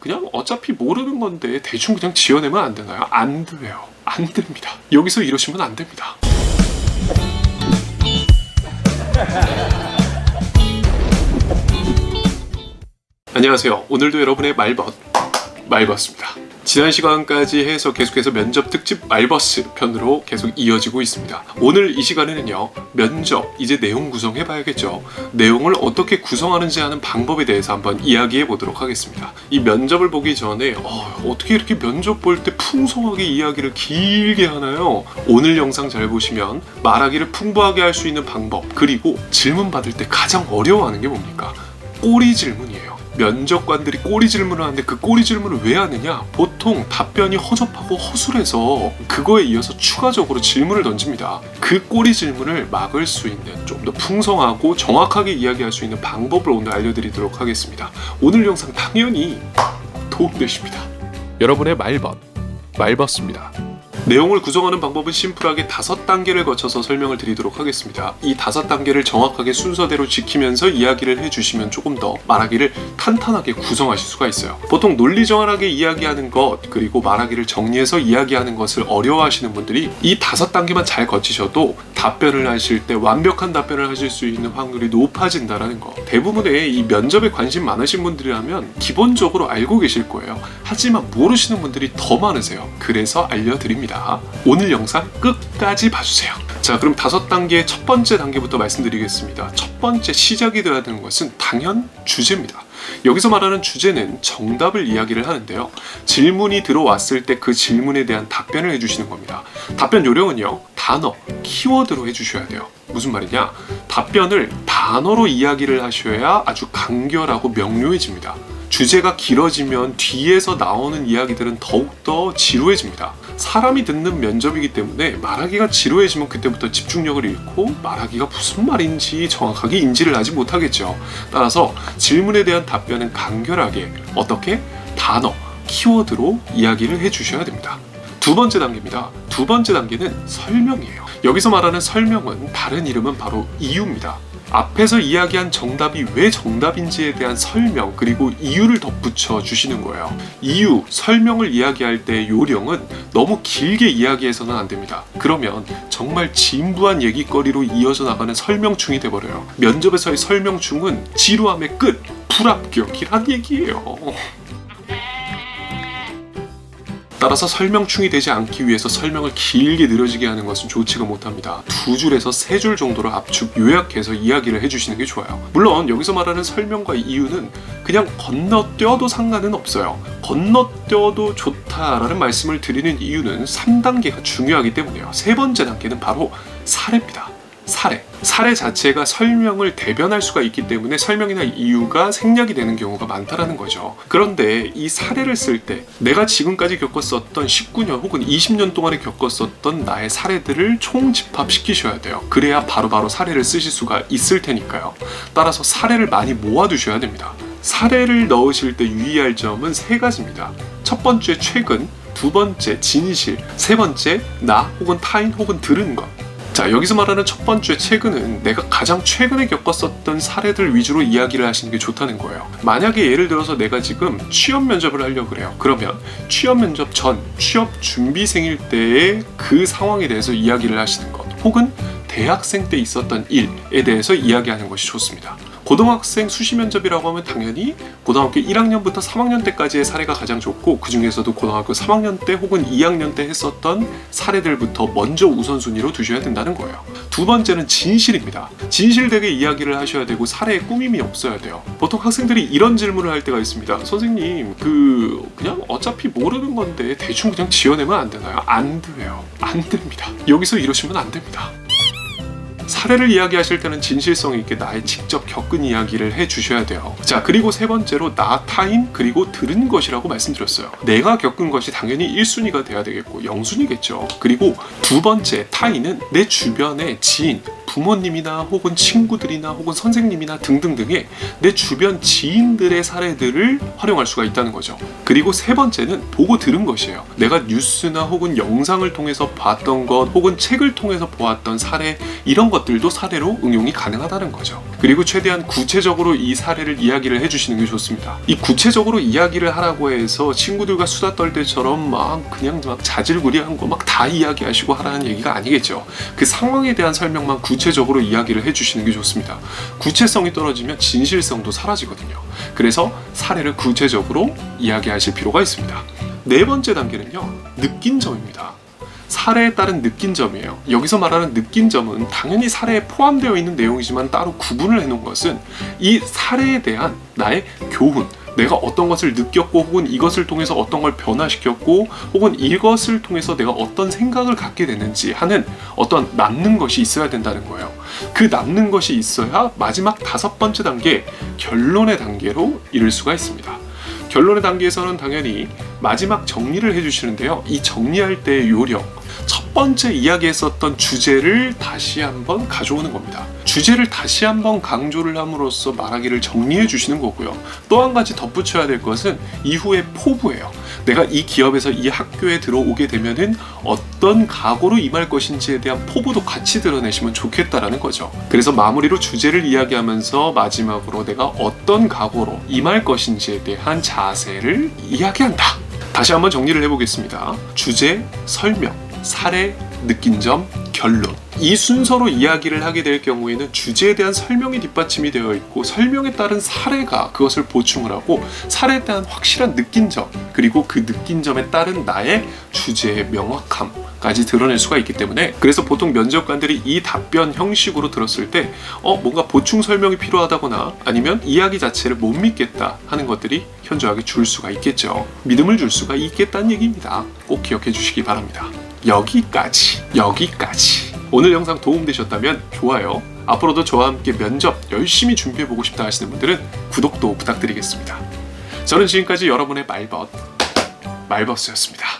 그냥 어차피 모르는 건데 대충 그냥 지어내면 안 되나요? 안 돼요. 안 됩니다. 여기서 이러시면 안 됩니다. 안녕하세요. 오늘도 여러분의 말벗습니다. 지난 시간까지 해서 계속해서 면접 특집 말버스 편으로 계속 이어지고 있습니다. 오늘 이 시간에는요, 면접 이제 내용 구성해봐야겠죠. 내용을 어떻게 구성하는지 하는 방법에 대해서 한번 이야기해 보도록 하겠습니다. 이 면접을 보기 전에 어떻게 이렇게 면접 볼 때 풍성하게 이야기를 길게 하나요? 오늘 영상 잘 보시면 말하기를 풍부하게 할 수 있는 방법, 그리고 질문 받을 때 가장 어려워하는 게 뭡니까? 꼬리 질문이에요. 면접관들이 꼬리 질문을 하는데 그 꼬리 질문을 왜 하느냐? 보통 답변이 허접하고 허술해서 그거에 이어서 추가적으로 질문을 던집니다. 그 꼬리 질문을 막을 수 있는, 좀 더 풍성하고 정확하게 이야기할 수 있는 방법을 오늘 알려드리도록 하겠습니다. 오늘 영상 당연히 도움되십니다. 여러분의 말벗습니다. 내용을 구성하는 방법은 심플하게 5단계를 거쳐서 설명을 드리도록 하겠습니다. 이 5단계를 정확하게 순서대로 지키면서 이야기를 해주시면 조금 더 말하기를 탄탄하게 구성하실 수가 있어요. 보통 논리정연하게 이야기하는 것, 그리고 말하기를 정리해서 이야기하는 것을 어려워하시는 분들이 이 5단계만 잘 거치셔도 답변을 하실 때 완벽한 답변을 하실 수 있는 확률이 높아진다는 거. 대부분의 이 면접에 관심 많으신 분들이라면 기본적으로 알고 계실 거예요. 하지만 모르시는 분들이 더 많으세요. 그래서 알려드립니다. 오늘 영상 끝까지 봐주세요. 자, 그럼 5단계의 첫 번째 단계부터 말씀드리겠습니다. 첫 번째 시작이 되어야 되는 것은 당연 주제입니다. 여기서 말하는 주제는 정답을 이야기를 하는데요. 질문이 들어왔을 때 그 질문에 대한 답변을 해주시는 겁니다. 답변 요령은요, 단어, 키워드로 해주셔야 돼요. 무슨 말이냐? 답변을 단어로 이야기를 하셔야 아주 간결하고 명료해집니다. 주제가 길어지면 뒤에서 나오는 이야기들은 더욱더 지루해집니다. 사람이 듣는 면접이기 때문에 말하기가 지루해지면 그때부터 집중력을 잃고 말하기가 무슨 말인지 정확하게 인지를 하지 못하겠죠. 따라서 질문에 대한 답변은 간결하게, 어떻게? 단어, 키워드로 이야기를 해주셔야 됩니다. 두 번째 단계입니다. 두 번째 단계는 설명이에요. 여기서 말하는 설명은 다른 이름은 바로 이유입니다. 앞에서 이야기한 정답이 왜 정답인지에 대한 설명, 그리고 이유를 덧붙여 주시는 거예요. 이유, 설명을 이야기할 때 요령은 너무 길게 이야기해서는 안 됩니다. 그러면 정말 진부한 얘기거리로 이어져 나가는 설명충이 돼버려요. 면접에서의 설명충은 지루함의 끝, 불합격이란 얘기예요. 따라서 설명충이 되지 않기 위해서 설명을 길게 늘어지게 하는 것은 좋지가 못합니다. 2줄에서 3줄 정도로 압축, 요약해서 이야기를 해주시는 게 좋아요. 물론 여기서 말하는 설명과 이유는 그냥 건너뛰어도 상관은 없어요. 건너뛰어도 좋다라는 말씀을 드리는 이유는 3단계가 중요하기 때문이에요. 세 번째 단계는 바로 사례입니다. 사례 자체가 설명을 대변할 수가 있기 때문에 설명이나 이유가 생략이 되는 경우가 많다라는 거죠. 그런데 이 사례를 쓸 때 내가 지금까지 겪었었던 19년 혹은 20년 동안에 겪었었던 나의 사례들을 총집합시키셔야 돼요. 그래야 바로바로 사례를 쓰실 수가 있을 테니까요. 따라서 사례를 많이 모아두셔야 됩니다. 사례를 넣으실 때 유의할 점은 3가지입니다. 첫 번째 최근, 두 번째 진실, 세 번째 나 혹은 타인 혹은 들은 것. 자, 여기서 말하는 첫 번째 최근은 내가 가장 최근에 겪었었던 사례들 위주로 이야기를 하시는 게 좋다는 거예요. 만약에 예를 들어서 내가 지금 취업 면접을 하려고 그래요. 그러면 취업 면접 전, 취업 준비생일 때의 그 상황에 대해서 이야기를 하시는 것, 혹은 대학생 때 있었던 일에 대해서 이야기하는 것이 좋습니다. 고등학생 수시 면접이라고 하면 당연히 고등학교 1학년부터 3학년 때까지의 사례가 가장 좋고, 그 중에서도 고등학교 3학년 때 혹은 2학년 때 했었던 사례들부터 먼저 우선순위로 두셔야 된다는 거예요. 두 번째는 진실입니다. 진실되게 이야기를 하셔야 되고 사례에 꾸밈이 없어야 돼요. 보통 학생들이 이런 질문을 할 때가 있습니다. 선생님, 그냥 어차피 모르는 건데 대충 그냥 지어내면 안 되나요? 안 돼요. 안 됩니다. 여기서 이러시면 안 됩니다. 사례를 이야기하실 때는 진실성 있게 나의 직접 겪은 이야기를 해주셔야 돼요. 자, 그리고 세 번째로 나, 타인, 그리고 들은 것이라고 말씀드렸어요. 내가 겪은 것이 당연히 1순위가 돼야 되겠고 0순위겠죠. 그리고 두 번째 타인은 내 주변의 지인, 부모님이나 혹은 친구들이나 혹은 선생님이나 등등등의 내 주변 지인들의 사례들을 활용할 수가 있다는 거죠. 그리고 세 번째는 보고 들은 것이에요. 내가 뉴스나 혹은 영상을 통해서 봤던 것, 혹은 책을 통해서 보았던 사례, 이런 것 것들도 사례로 응용이 가능하다는 거죠. 그리고 최대한 구체적으로 이 사례를 이야기를 해주시는 게 좋습니다. 이 구체적으로 이야기를 하라고 해서 친구들과 수다 떨 때처럼 그냥 자질구레한 거 막 다 이야기하시고 하라는 얘기가 아니겠죠. 그 상황에 대한 설명만 구체적으로 이야기를 해주시는 게 좋습니다. 구체성이 떨어지면 진실성도 사라지거든요. 그래서 사례를 구체적으로 이야기하실 필요가 있습니다. 네 번째 단계는요, 느낀 점입니다. 사례에 따른 느낀 점이에요. 여기서 말하는 느낀 점은 당연히 사례에 포함되어 있는 내용이지만 따로 구분을 해놓은 것은 이 사례에 대한 나의 교훈, 내가 어떤 것을 느꼈고 혹은 이것을 통해서 어떤 걸 변화시켰고 혹은 이것을 통해서 내가 어떤 생각을 갖게 됐는지 하는 어떤 남는 것이 있어야 된다는 거예요. 그 남는 것이 있어야 마지막 5번째 단계, 결론의 단계로 이를 수가 있습니다. 결론의 단계에서는 당연히 마지막 정리를 해주시는데요. 이 정리할 때의 요령, 첫 번째 이야기했었던 주제를 다시 한번 가져오는 겁니다. 주제를 다시 한번 강조를 함으로써 말하기를 정리해 주시는 거고요. 또 한 가지 덧붙여야 될 것은 이후의 포부예요. 내가 이 기업에서 이 학교에 들어오게 되면은 어떤 각오로 임할 것인지에 대한 포부도 같이 드러내시면 좋겠다라는 거죠. 그래서 마무리로 주제를 이야기하면서 마지막으로 내가 어떤 각오로 임할 것인지에 대한 자세를 이야기한다. 다시 한번 정리를 해보겠습니다. 주제, 설명, 사례, 느낀 점, 결론. 이 순서로 이야기를 하게 될 경우에는 주제에 대한 설명이 뒷받침이 되어 있고 설명에 따른 사례가 그것을 보충을 하고 사례에 대한 확실한 느낀 점 그리고 그 느낀 점에 따른 나의 주제의 명확함까지 드러낼 수가 있기 때문에 그래서 보통 면접관들이 이 답변 형식으로 들었을 때 뭔가 보충 설명이 필요하다거나 아니면 이야기 자체를 못 믿겠다 하는 것들이 현저하게 줄 수가 있겠죠. 믿음을 줄 수가 있겠다는 얘기입니다. 꼭 기억해 주시기 바랍니다. 여기까지. 오늘 영상 도움되셨다면 좋아요, 앞으로도 저와 함께 면접 열심히 준비해보고 싶다 하시는 분들은 구독도 부탁드리겠습니다. 저는 지금까지 여러분의 말벗, 말버스였습니다.